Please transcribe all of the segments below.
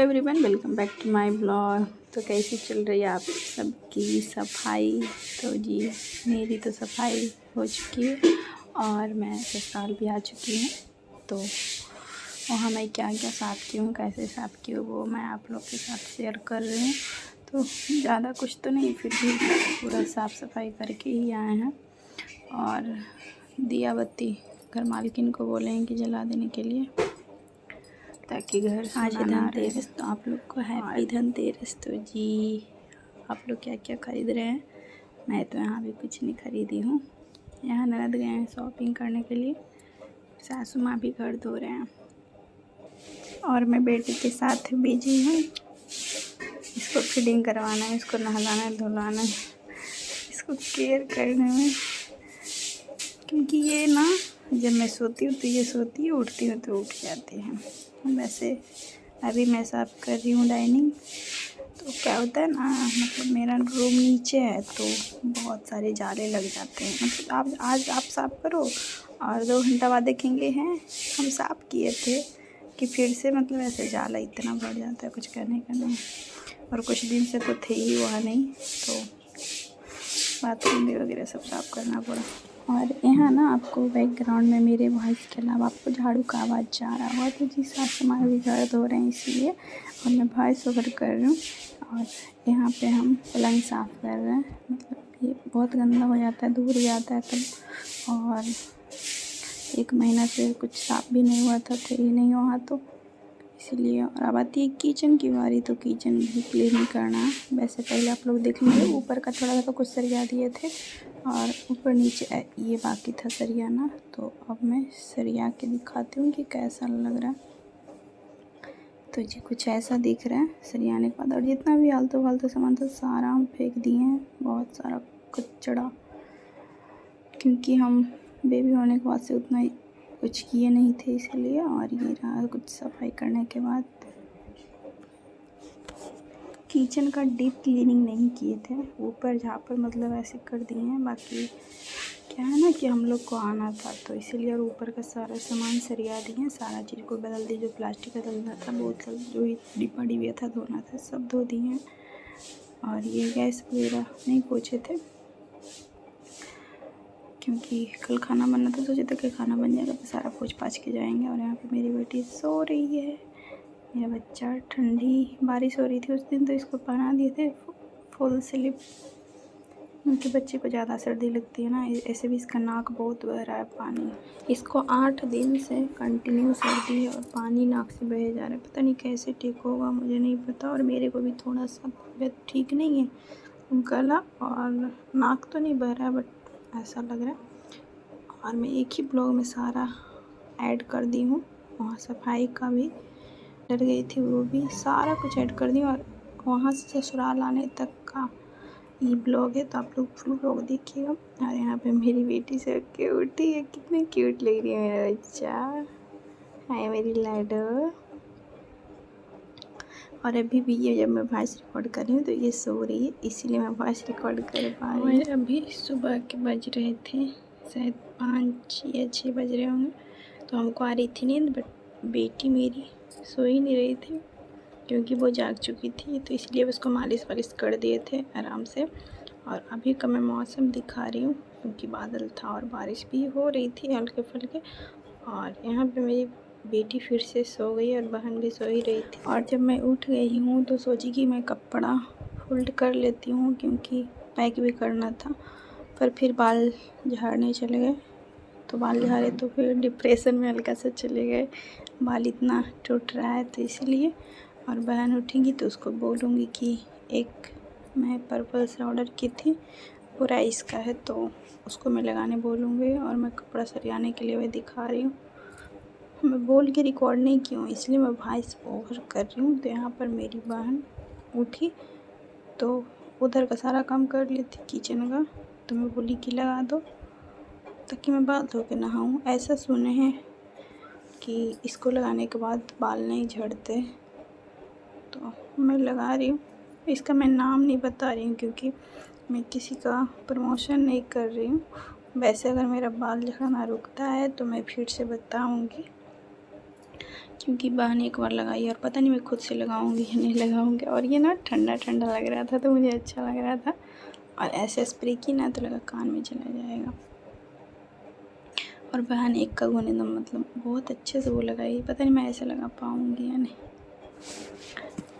Everyone, welcome back to my blog. तो कैसी चल रही है आप सबकी सफाई? तो जी मेरी तो सफाई हो चुकी है और मैं ससुराल भी आ चुकी हूँ। तो वहाँ मैं क्या क्या साफ़ की हूँ, कैसे साफ़ की हूँ, वो मैं आप लोग के साथ शेयर कर रही हूँ। तो ज़्यादा कुछ तो नहीं, फिर भी पूरा साफ़ सफाई करके ही आए हैं। और दिया बत्ती घर मालकिन को बोलें कि जला देने के लिए, ताकि घर आज धनतेरस। तो आप लोग को हैप्पी धनतेरस। तो जी आप लोग क्या क्या ख़रीद रहे हैं? मैं तो यहाँ भी कुछ नहीं ख़रीदी हूँ। यहाँ ननद गए हैं शॉपिंग करने के लिए, सासू माँ भी घर धो रहे हैं और मैं बेटी के साथ बिजी हूँ। इसको फीडिंग करवाना है, इसको नहलाना है, धुलाना है, इसको केयर करने में। क्योंकि ये ना जब मैं सोती हूँ तो ये सोती है, उठती हूँ तो उठ जाती है। वैसे अभी मैं साफ़ कर रही हूँ डाइनिंग। तो क्या होता है ना, मतलब मेरा रूम नीचे है तो बहुत सारे जाले लग जाते हैं। मतलब आप साफ़ करो और 2 घंटा बाद देखेंगे हैं हम साफ़ किए थे कि फिर से मतलब ऐसे जाला इतना बढ़ जाता है, कुछ कहने का नहीं। और कुछ दिन से तो थे ही वहाँ नहीं, तो बाथरूम भी वगैरह सब साफ़ करना पड़ा। और यहाँ ना आपको बैकग्राउंड में मेरे वॉइस के अलावा आपको झाड़ू का आवाज़ जा रहा हुआ, तो जी सासू माँ भी घर धो रहे हैं इसलिए, और मैं वॉइस ओवर कर रही हूँ। और यहाँ पे हम पलंग साफ़ कर रहे हैं। मतलब ये बहुत गंदा हो जाता है, दूर जाता है तब। और 1 महीना से कुछ साफ़ भी नहीं हुआ था, थे ही नहीं वहाँ, तो इसलिए। और अब आती है किचन की बारी, तो किचन भी क्लीन करना है। वैसे पहले आप लोग देख लीजिए, ऊपर का थोड़ा सा तो कुछ सरिया दिए थे और ऊपर नीचे ये बाकी था सरियाना। तो अब मैं सरिया के दिखाती हूँ कि कैसा लग रहा है। तो जी कुछ ऐसा दिख रहा है सरियाने के बाद। और जितना भी आलतू फालतू सामान था सारा हम फेंक दिए हैं, बहुत सारा कचड़ा, क्योंकि हम बेबी होने के बाद से उतना कुछ किए नहीं थे इसलिए। और ये रहा कुछ सफाई करने के बाद। किचन का डीप क्लीनिंग नहीं किए थे, ऊपर जहाँ पर मतलब ऐसे कर दिए हैं। बाकी क्या है ना कि हम लोग को आना था तो इसीलिए। और ऊपर का सारा सामान सरिया दिए हैं, सारा चीज़ को बदल दी। जो प्लास्टिक का डलना था, बोतल जो ही डिब्बा डिबिया था धोना था, सब धो दिए हैं। और ये गैस वगैरह नहीं पोछे थे क्योंकि कल खाना बनना था, सोचे थे कि खाना बन जाएगा तो सारा पोछ पाछ के जाएंगे। और यहाँ पे मेरी बेटी सो रही है, मेरा बच्चा। ठंडी बारिश हो रही थी उस दिन, तो इसको पहना दिए थे फुल स्लीप। उनके बच्चे को ज़्यादा सर्दी लगती है ना, ऐसे भी इसका नाक बहुत बह रहा है पानी। इसको 8 दिन से कंटिन्यू सर्दी है और पानी नाक से बहे जा रहा है। पता नहीं कैसे ठीक होगा, मुझे नहीं पता। और मेरे को भी थोड़ा सा तबीयत ठीक नहीं है, गला और नाक तो नहीं बह रहा है, बट ऐसा लग रहा है। और मैं एक ही ब्लॉग में सारा ऐड कर दी हूँ, वहाँ सफाई का भी डर गई थी, वो भी सारा कुछ ऐड कर दी। और वहाँ से ससुराल आने तक का ये ब्लॉग है, तो आप लोग फुल ब्लॉग देखिएगा। और यहाँ पे मेरी बेटी से के उठी है, कितनी क्यूट लग रही है मेरा बच्चा। हाय मेरी लाडो। और अभी भी ये जब मैं वॉइस रिकॉर्ड कर रही हूँ तो ये सो रही है, इसीलिए मैं वॉइस रिकॉर्ड कर पा रही हूँ। अभी सुबह के बज रहे थे शायद 5 या 6 बज रहे होंगे, तो हमको आ रही थी नींद, बट बेटी मेरी सो ही नहीं रही थी क्योंकि वो जाग चुकी थी। तो इसलिए उसको मालिश वालिश कर दिए थे आराम से। और अभी का मैं मौसम दिखा रही हूँ क्योंकि बादल था और बारिश भी हो रही थी हल्के फुल्के। और यहाँ पे मेरी बेटी फिर से सो गई और बहन भी सो ही रही थी। और जब मैं उठ गई हूँ तो सोची कि मैं कपड़ा फोल्ड कर लेती हूँ क्योंकि पैक भी करना था। पर फिर बाल झाड़ने चले गए, तो बाल झाड़े तो फिर डिप्रेशन में हल्का सा चले गए, बाल इतना टूट रहा है तो इसीलिए। और बहन उठेंगी तो उसको बोलूँगी कि एक मैं पर्पल से ऑर्डर की थी, वो राइस का है, तो उसको मैं लगाने बोलूँगी। और मैं कपड़ा सरियाने के लिए वही दिखा रही हूँ, मैं बोल के रिकॉर्ड नहीं की हूँ इसलिए मैं वॉइस ओवर कर रही हूँ। तो यहाँ पर मेरी बहन उठी तो उधर का सारा काम कर ली थी किचन का, तो मैं बोली कि लगा दो ताकि मैं बाल धो के नहाऊँ। ऐसा सुने हैं कि इसको लगाने के बाद बाल नहीं झड़ते, तो मैं लगा रही हूँ। इसका मैं नाम नहीं बता रही हूँ क्योंकि मैं किसी का प्रमोशन नहीं कर रही हूँ। वैसे अगर मेरा बाल झड़ना रुकता है तो मैं फिर से बताऊँगी क्योंकि बहन एक बार लगाई और पता नहीं मैं खुद से लगाऊंगी या नहीं लगाऊंगी। और ये ना ठंडा ठंडा लग रहा था तो मुझे अच्छा लग रहा था, और ऐसे स्प्रे की ना तो लगा कान में चला जाएगा। और बहन एक का गुण एकदम मतलब बहुत अच्छे से वो लगाई, पता नहीं मैं ऐसे लगा पाऊँगी या नहीं।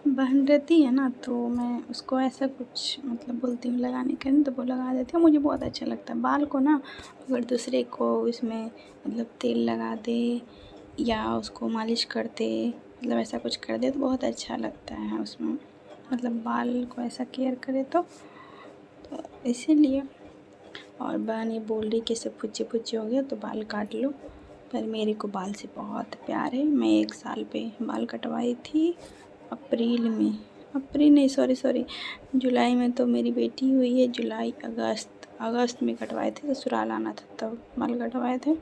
बहन रहती है ना तो मैं उसको ऐसा कुछ मतलब बोलती हूँ लगाने के लिए तो वो लगा देती है, मुझे बहुत अच्छा लगता है। बाल को ना अगर दूसरे को इसमें मतलब तेल लगा दे या उसको मालिश कर दे, मतलब ऐसा कुछ कर दे तो बहुत अच्छा लगता है उसमें, मतलब बाल को ऐसा केयर करे तो इसीलिए। और बहन ये बोल रही कि सब फुच्चे फुच्चे हो गया तो बाल काट लो, पर मेरे को बाल से बहुत प्यार है। मैं 1 साल पे बाल कटवाई थी अप्रैल में, अप्रैल नहीं सॉरी जुलाई में तो मेरी बेटी हुई है। जुलाई अगस्त में कटवाए थे, ससुराल आना था तब बाल कटवाए थे।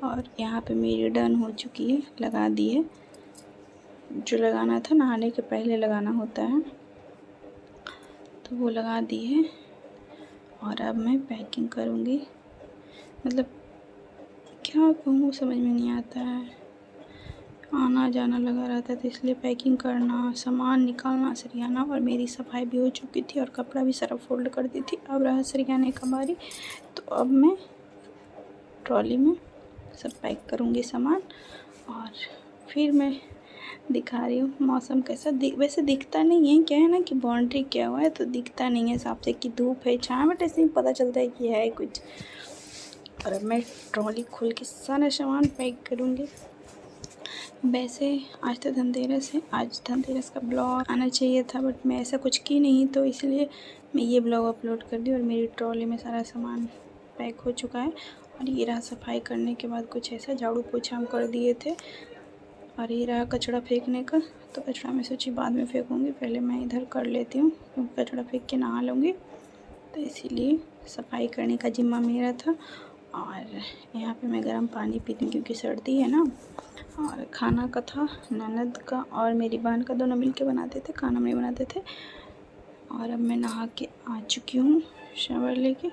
और यहाँ पे मेरी डन हो चुकी है, लगा दी है। जो लगाना था नहाने के पहले लगाना होता है तो वो लगा दी है। और अब मैं पैकिंग करूँगी, मतलब क्या कहूँ समझ में नहीं आता है, आना जाना लगा रहता है तो इसलिए पैकिंग करना, सामान निकालना, सरियाना। और मेरी सफाई भी हो चुकी थी और कपड़ा भी सारा फोल्ड कर दी थी, अब रहा सरियाने का बारी। तो अब मैं ट्रॉली में सब पैक करूँगी सामान और फिर मैं दिखा रही हूँ मौसम कैसा। वैसे दिखता नहीं है, क्या है ना कि बाउंड्री किया हुआ है तो दिखता नहीं है साफ से कि धूप है छाँव, बट ऐसे ही पता चलता है कि है कुछ। और अब मैं ट्रॉली खोल के सारा सामान पैक करूँगी। वैसे आज तो धनतेरस है, आज धनतेरस का ब्लॉग आना चाहिए था बट मैं ऐसा कुछ की नहीं तो इसलिए मैं ये ब्लॉग अपलोड कर दी। और मेरी ट्रॉली में सारा सामान पैक हो चुका है। और ये रहा सफाई करने के बाद कुछ ऐसा, झाड़ू पोछा हम कर दिए थे। और ये रहा कचरा फेंकने का, तो कचरा मैं सोची बाद में फेंकूँगी, पहले मैं इधर कर लेती हूँ क्योंकि कचरा फेंक के नहा लूँगी, तो इसीलिए सफाई करने का जिम्मा मेरा था। और यहाँ पे मैं गर्म पानी पीती हूँ क्योंकि सर्दी है ना। और खाना का था ननद का और मेरी बहन का, दोनों मिलके बनाते थे, खाना में बनाते थे। और अब मैं नहा के आ चुकी हूँ शावर लेके,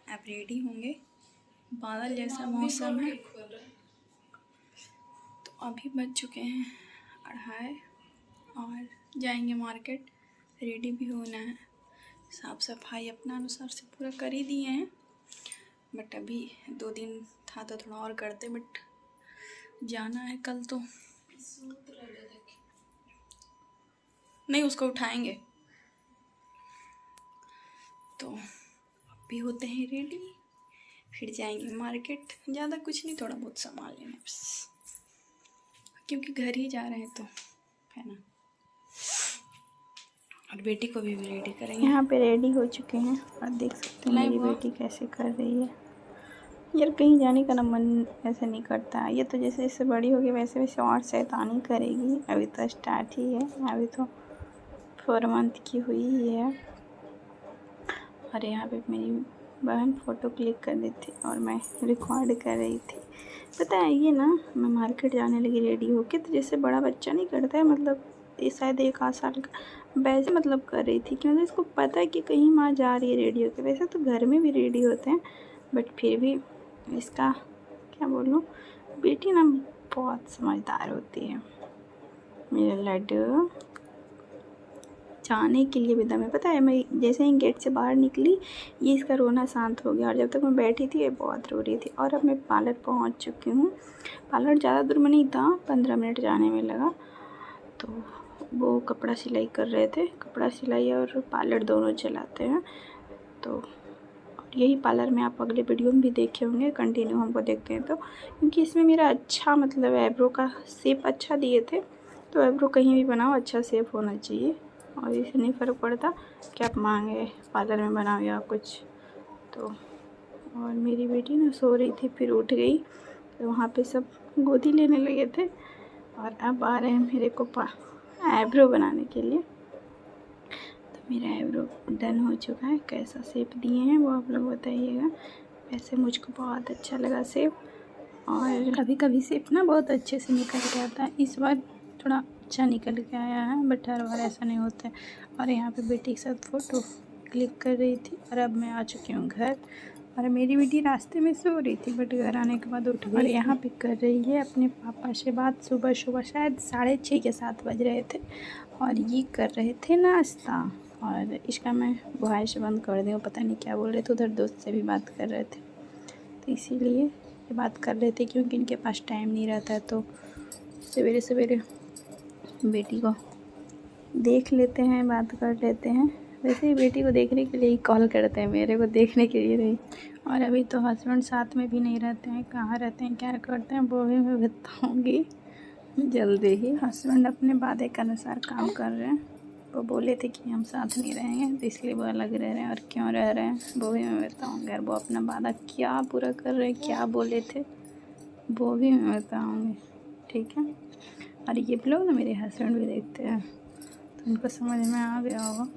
अब रेडी होंगे। बादल जैसा मौसम है। तो अभी बज चुके हैं 2:30 और जाएंगे मार्केट, रेडी भी होना है। साफ़ सफाई अपना अनुसार से पूरा कर ही दिए हैं, बट अभी 2 दिन था तो थोड़ा और करते, बट जाना है कल तो नहीं, उसको उठाएंगे। तो अभी होते हैं रेडी, फिर जाएंगे मार्केट। ज़्यादा कुछ नहीं, थोड़ा बहुत सामान लेना बस, क्योंकि घर ही जा रहे हैं तो है ना। और बेटी को भी रेडी करेंगे। यहाँ पे रेडी हो चुके हैं और देख सकते हैं मेरी बेटी कैसे कर रही है। यार कहीं जाने का ना मन ऐसे नहीं करता है, ये तो जैसे जैसे बड़ी होगी वैसे वैसे और शैतानी करेगी। अभी तो स्टार्ट ही है, अभी तो 4 मंथ की हुई ही है। और यहाँ पे मेरी बहन फ़ोटो क्लिक कर रही थी और मैं रिकॉर्ड कर रही थी। पता है ये ना, मैं मार्केट जाने लगी रेडी होके, तो जैसे बड़ा बच्चा नहीं करता है, मतलब ये शायद 1 आध साल का, वैसे मतलब कर रही थी कि मतलब इसको पता है कि कहीं माँ जा रही है रेडी होके। वैसे तो घर में भी रेडी होते हैं बट फिर भी इसका क्या बोलूँ, बेटी ना बहुत समझदार होती है। मेरा लड्डू जाने के लिए भी दम है। पता है मैं जैसे ही गेट से बाहर निकली ये इसका रोना शांत हो गया, और जब तक मैं बैठी थी ये बहुत रो रही थी। और अब मैं पार्लर पहुंच चुकी हूँ। पार्लर ज़्यादा दूर में नहीं था, 15 मिनट जाने में लगा। तो वो कपड़ा सिलाई कर रहे थे, कपड़ा सिलाई और पार्लर दोनों चलाते हैं। तो यही पार्लर में आप अगले वीडियो में भी देखे होंगे, कंटिन्यू हमको देखते हैं तो, क्योंकि इसमें मेरा अच्छा मतलब आईब्रो का शेप अच्छा दिए थे। तो आईब्रो कहीं भी बनाओ अच्छा शेप होना चाहिए, और इससे नहीं फ़र्क पड़ता कि आप मांगे पार्लर में बनाओ या कुछ। तो और मेरी बेटी ना सो रही थी, फिर उठ गई तो वहाँ पे सब गोदी लेने लगे थे। और अब आ रहे हैं मेरे को आईब्रो बनाने के लिए। तो मेरा आईब्रो डन हो चुका है, कैसा शेप दिए हैं वो आप लोग बताइएगा। वैसे मुझको बहुत अच्छा लगा शेप, और कभी कभी शेप ना बहुत अच्छे से निकल के आता है। इस बार थोड़ा अच्छा निकल के आया है, बट हर बार ऐसा नहीं होता है। और यहाँ पे बेटी के साथ फ़ोटो क्लिक कर रही थी। और अब मैं आ चुकी हूँ घर, और मेरी बेटी रास्ते में सो रही थी बट घर आने के बाद उठ गई और यहाँ पे कर रही है अपने पापा से बात। सुबह सुबह शायद 6:30 या 7 बज रहे थे और ये कर रहे थे नाश्ता। और इसका मैं वॉइस बंद कर दी हूँ, पता नहीं क्या बोल रहे थे। उधर दोस्त से भी बात कर रहे थे तो इसीलिए ये बात कर रहे थे, क्योंकि इनके पास टाइम नहीं रहता है तो सवेरे सवेरे बेटी को देख लेते हैं, बात कर लेते हैं। वैसे ही बेटी को देखने के लिए ही कॉल करते हैं, मेरे को देखने के लिए नहीं। और अभी तो हस्बैंड साथ में भी नहीं रहते हैं, कहाँ रहते हैं क्या करते हैं वो भी मैं बताऊँगी जल्दी ही। हस्बैंड अपने वादे के अनुसार काम कर रहे हैं। वो बोले थे कि हम साथ नहीं रहेंगे तो इसलिए वो अलग रह रहे हैं, और क्यों रह रहे हैं वो भी मैं बताऊँगी। और वो अपना वादा क्या पूरा कर रहे हैं, क्या बोले थे वो भी मैं बताऊँगी, ठीक है। और ये ब्लॉग ना मेरे हस्बैंड भी देखते हैं तो उनको समझ में आ गया होगा।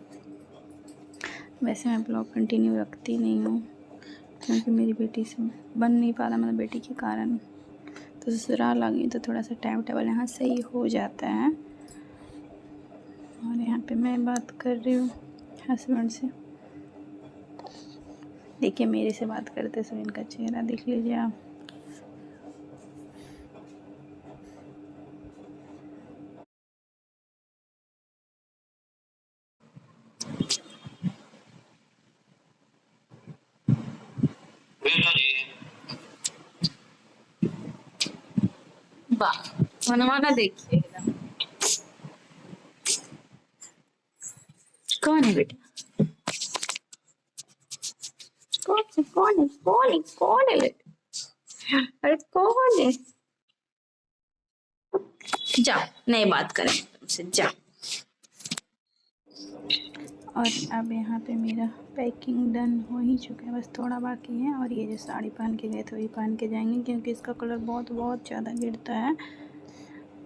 वैसे मैं ब्लॉग कंटिन्यू रखती नहीं हूँ क्योंकि मेरी बेटी से बन नहीं पा रहा, मतलब बेटी के कारण। तो ससुराल आ गई तो थोड़ा सा टाइम टेबल यहाँ सही हो जाता है। और यहाँ पे मैं बात कर रही हूँ हस्बैंड से। देखिए मेरे से बात करते समय इनका चेहरा देख लीजिए आप। वाह मनमाना देखिए एकदम। कौन है बेटा? कौन है कौन है कौन है कौन है बेटा? अरे कौन है? जाओ नहीं बात करें तुमसे, जाओ। और अब यहाँ पे मेरा पैकिंग डन हो ही चुका है, बस थोड़ा बाकी है। और ये जो साड़ी पहन के गए थे वही पहन के जाएंगे क्योंकि इसका कलर बहुत बहुत ज़्यादा गिरता है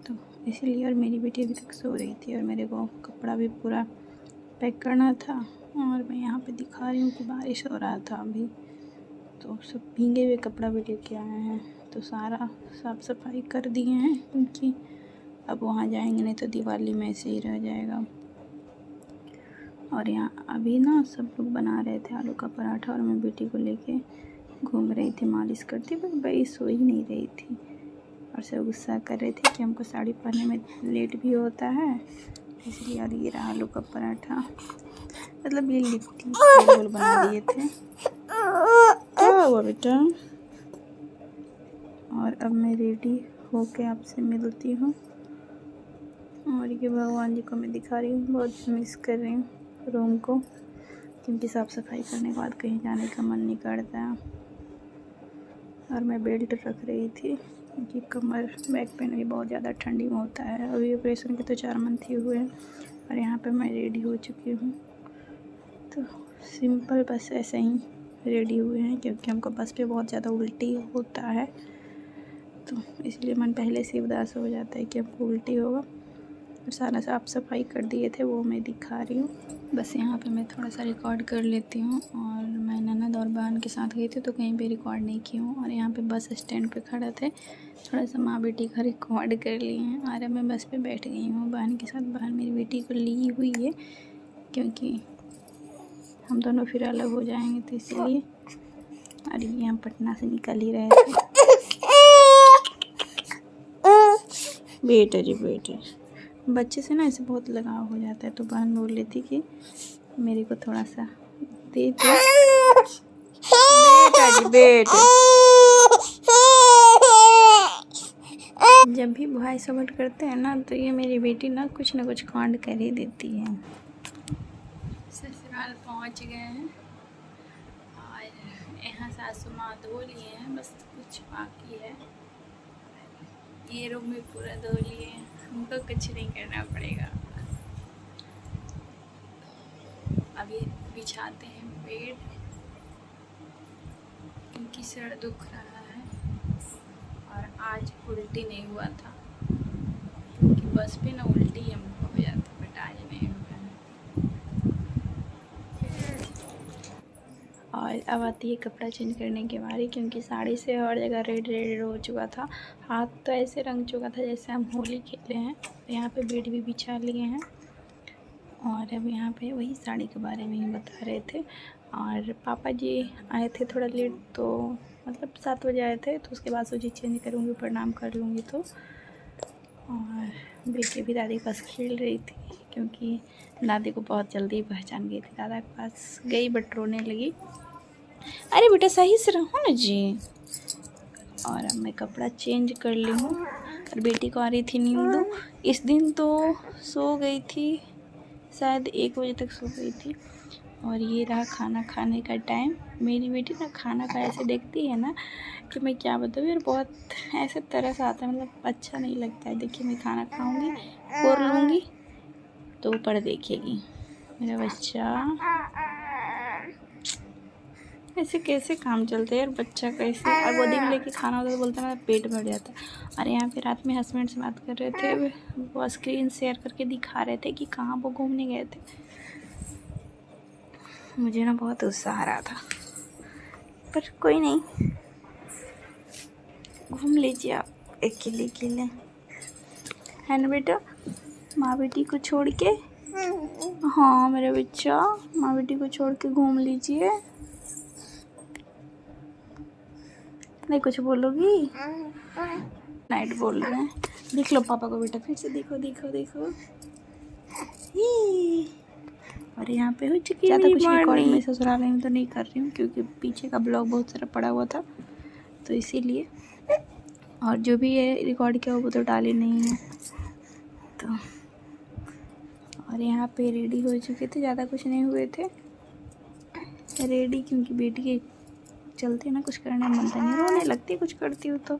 तो इसीलिए। और मेरी बेटी अभी तक सो रही थी और मेरे को कपड़ा भी पूरा पैक करना था। और मैं यहाँ पे दिखा रही हूँ कि बारिश हो रहा था अभी, तो सब भीगे हुए कपड़ा भी लेके आए हैं तो सारा साफ़ सफाई कर दिए हैं क्योंकि अब वहाँ जाएंगे नहीं तो दिवाली में ऐसे ही रह जाएगा। और यहाँ अभी ना सब लोग बना रहे थे आलू का पराठा और मैं बेटी को लेके घूम रही थी, मालिश करती, पर भाई सो ही नहीं रही थी। और सब गुस्सा कर रहे थे कि हमको साड़ी पहनने में लेट भी होता है इसलिए। और ये रहा आलू का पराठा, मतलब ये लिट्टी गोल बना दिए थे। क्या हुआ बेटा? और अब मैं रेडी होके आपसे मिलती हूँ। और ये भगवान जी को मैं दिखा रही हूँ, बहुत मिस कर रही हूँ रूम को क्योंकि साफ़ सफाई करने के बाद कहीं जाने का मन नहीं करता है। और मैं बेल्ट रख रही थी क्योंकि कमर बैक पेन भी बहुत ज़्यादा ठंडी में होता है। अभी ऑपरेशन के तो 4 मंथ ही हुए हैं। और यहाँ पे मैं रेडी हो चुकी हूँ, तो सिंपल बस ऐसे ही रेडी हुए हैं क्योंकि हमको बस पे बहुत ज़्यादा उल्टी होता है तो इसलिए मन पहले से उदास हो जाता है कि हमको उल्टी होगा। और सारा साफ़ सफाई कर दिए थे वो मैं दिखा रही हूँ। बस यहाँ पे मैं थोड़ा सा रिकॉर्ड कर लेती हूँ। और मैं ननद और बहन के साथ गई थी तो कहीं पे रिकॉर्ड नहीं की हूँ। और यहाँ पे बस स्टैंड पे खड़े थे, थोड़ा सा माँ बेटी का रिकॉर्ड कर लिए हैं। और अब मैं बस पे बैठ गई हूँ बहन के साथ। बहन मेरी बेटी को ली हुई है क्योंकि हम दोनों फिर अलग हो जाएंगे तो इसलिए। और ये हम पटना से निकल ही रहे थे। बेटा जी बेटा, बच्चे से ना ऐसे बहुत लगाव हो जाता है तो बहन बोल रही थी कि मेरे को थोड़ा सा दे दो। बेटा जी बेटा, जब भी भाई सपोर्ट करते हैं ना तो ये मेरी बेटी ना कुछ कांड कर ही देती है। ससुराल पहुंच गए हैं और यहाँ सासू माँ धो लिए हैं, बस कुछ बाकी है। ये रूम भी पूरा धो लिए हैं, हमको कुछ नहीं करना पड़ेगा। अभी बिछाते हैं बेड, इनकी सर दुख रहा है। और आज उल्टी नहीं हुआ था क्योंकि बस पे ना उल्टी हमको हो जाती, बट आज नहीं हुआ है। और अब आती है कपड़ा चेंज करने की बारी क्योंकि साड़ी से हर जगह रेड रेड हो चुका था, हाथ तो ऐसे रंग चुका था जैसे हम होली खेले हैं। यहाँ पे बेड भी बिछा लिए हैं। और अब यहाँ पे वही साड़ी के बारे में ही बता रहे थे। और पापा जी आए थे थोड़ा लेट, तो मतलब 7 बजे आए थे, तो उसके बाद सोची चेंज करूँगी, प्रणाम कर लूँगी तो। और बेटी भी दादी के पास खेल रही थी, क्योंकि दादी को बहुत जल्दी पहचान गई थी। दादा के पास गई बट रोने लगी। अरे बेटा सही से रहो ना जी। और अब मैं कपड़ा चेंज कर ली हूँ, और बेटी को आ रही थी नींद। इस दिन तो सो गई थी, शायद 1 बजे तक सो गई थी। और ये रहा खाना खाने का टाइम। मेरी बेटी ना खाना का ऐसे देखती है ना कि मैं क्या बताऊँ यार, बहुत ऐसे तरस आता है, मतलब अच्छा नहीं लगता है। देखिए मैं खाना खाऊंगी, और लूँगी तो ऊपर देखेगी मेरा बच्चा। ऐसे कैसे काम चलते हैं यार, बच्चा कैसे। और गोदी में लेके खाना होता तो बोलता है मेरा पेट भर जाता। और यहाँ पे रात में हस्बैंड से बात कर रहे थे, वो स्क्रीन शेयर करके दिखा रहे थे कि कहाँ वो घूमने गए थे। मुझे ना बहुत गुस्सा आ रहा था, पर कोई नहीं, घूम लीजिए आप अकेले अकेले, है ना बेटा। माँ बेटी को छोड़ के, हाँ मेरा बच्चा, माँ बेटी को छोड़ के घूम लीजिए। नहीं कुछ बोलोगी? नाइट बोल रहे हैं। देख लो पापा को बेटा, फिर से देखो देखो देखो। और यहाँ पे हो चुकी ज़्यादा कुछ रिकॉर्डिंग मैं ससुराल में तो नहीं कर रही हूँ, क्योंकि पीछे का ब्लॉग बहुत सारा पड़ा हुआ था, तो इसीलिए। और जो भी है रिकॉर्ड किया वो तो डाली नहीं है तो। और यहाँ पे रेडी हो चुके थे, ज़्यादा कुछ नहीं हुए थे रेडी, क्योंकि बेटी के चलते ना कुछ करने में मनता नहीं, रोने लगती कुछ करती हूँ तो।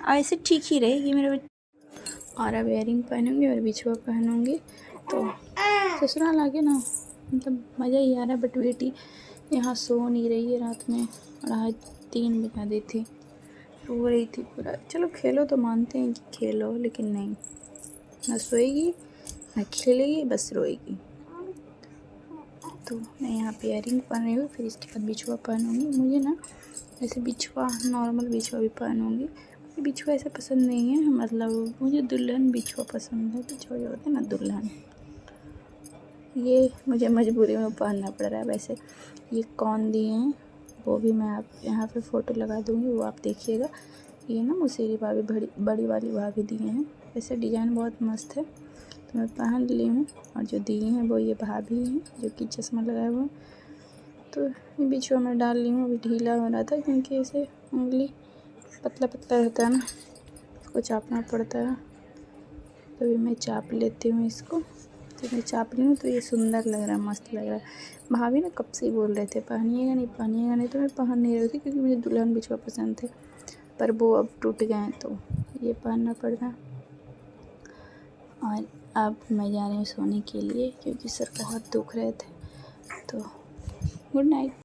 ऐसे ठीक ही रहेगी मेरे बच्चे। और अब इयरिंग पहनूंगी और बिछुआ पहनूंगी, तो ससुराल आके ना मतलब मज़ा ही आ रहा है। बट बेटी यहाँ सो नहीं रही है, रात में 2:30-3 बजा दी थी, रो रही थी पूरा। चलो खेलो तो मानते हैं कि खेलो, लेकिन नहीं, ना सोएगी ना खेलेगी, बस रोएगी। तो मैं यहाँ पे इयरिंग पहन रही हूँ, फिर इसके बाद बिछुआ पहनूंगी। मुझे ना ऐसे बिछुआ, नॉर्मल बिछुआ भी पहनूंगी। मुझे बिछुआ ऐसे पसंद नहीं है, मतलब मुझे दुल्हन बिछुआ पसंद है। बिछुआ जो होता है ना दुल्हन, ये मुझे मजबूरी में पहनना पड़ रहा है। वैसे ये कौन दिए हैं वो भी मैं आप यहाँ पे फ़ोटो लगा दूँगी, वो आप देखिएगा। ये ना मुसेरी भाभी, बड़ी वाली भाभी दिए हैं। वैसे डिज़ाइन बहुत मस्त है, तो मैं पहन ली हूँ। और जो दिए हैं वो ये भाभी हैं, जो कि चश्मा लगाए हुए। तो ये बिछुआ मैं डाल ली हूँ। अभी ढीला हो रहा था, क्योंकि ऐसे उंगली पतला पतला रहता है ना, इसको चापना पड़ता है। तो अभी मैं चाप लेती हूँ इसको। तो मैं चाप ली हूँ, तो ये सुंदर लग रहा है, मस्त लग रहा है। भाभी ना कब से ही बोल रहे थे पहनिएगा नहीं पहनिएगा नहीं, तो मैं पहन नहीं रही थी, क्योंकि मुझे दुल्हन बिछुआ पसंद थे। पर वो अब टूट गए हैं, तो ये पहनना पड़ रहा है। और अब मैं जा रही हूँ सोने के लिए, क्योंकि सर बहुत दुख रहे थे। तो गुड नाइट।